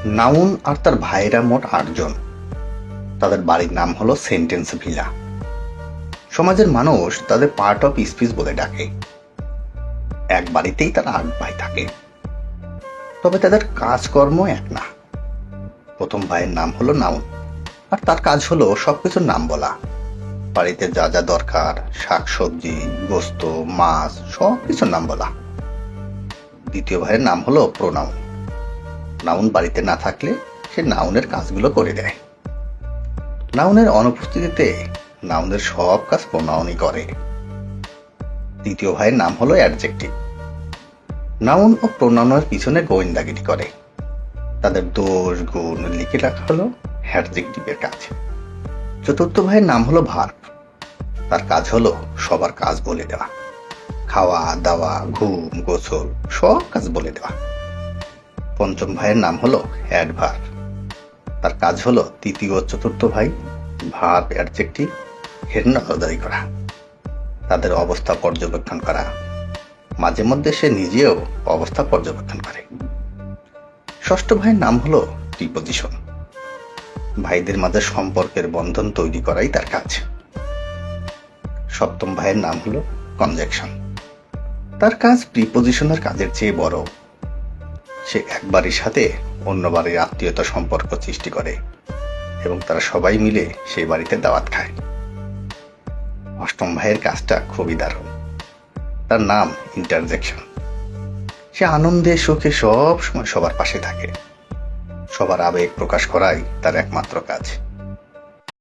Noun আর তার ভাইয়েরা মোট ৮ জন। তাদের বাড়ির নাম হলো সেন্টেন্স ভিলা। সমাজের মানুষ তাদের পার্ট অফ স্পিচ বলে ডাকে। এক বাড়িতেই তারা ৮ ভাই থাকে, তবে তাদের কাজকর্ম এক না। প্রথম ভাইয়ের নাম হলো নাউন, আর তার কাজ হলো সবকিছুর নাম বলা। বাড়িতে যা যা দরকার, শাকসবজি, গোস্ত, মাছ, সবকিছুর নাম বলা। দ্বিতীয় ভাইয়ের নাম হলো প্রোনাউন। নাউন বাড়িতে না থাকলে সে নাউনের কাজগুলো করে দেয়। নাউনের অনুপস্থিতিতে নাউনের সব কাজ প্রোনাউনই করে। তৃতীয় ভাইয়ের নাম হলো অ্যাডজেক্টিভ। নাউন ও প্রোনাউনের পিছনে গোয়েন্দাগিরি করে। তাদের দোষ গুণ লিখে রাখা হলো অ্যাডজেক্টিভের কাজ। চতুর্থ ভাইয়ের নাম হলো ভার্ব। তার কাজ হলো সবার কাজ বলে দেওয়া। খাওয়া দাওয়া, ঘুম, গোসল, সব কাজ বলে দেওয়া। পঞ্চম ভাইয়ের নাম হলো অ্যাডভার্ব। তার কাজ হলো তৃতীয় ও চতুর্থ ভাই ভার্ব অ্যাডজেক্টিভ এর নজরদারি করা, তাদের অবস্থা পর্যবেক্ষণ করা। মাঝে মধ্যে সে নিজেও অবস্থা পর্যবেক্ষণ করে। ষষ্ঠ ভাইয়ের নাম হলো প্রিপোজিশন। ভাইদের মাঝে সম্পর্কের বন্ধন তৈরি করাই তার কাজ। সপ্তম ভাইয়ের নাম হলো কনজাংশন। তার কাজ প্রিপোজিশনের কাজের চেয়ে বড়। সে এক বাড়ির সাথে অন্য বাড়ির আত্মীয়তা সম্পর্ক সৃষ্টি করে এবং তারা সবাই মিলে সেই বাড়িতে দাওয়াত খায়। অষ্টম ভাইয়ের কাজটা খুবই দারুণ। তার নাম ইন্টারজেকশন। সে আনন্দে সুখে সব সময় সবার পাশে থাকে। সবার আবেগ প্রকাশ করাই তার একমাত্র কাজ।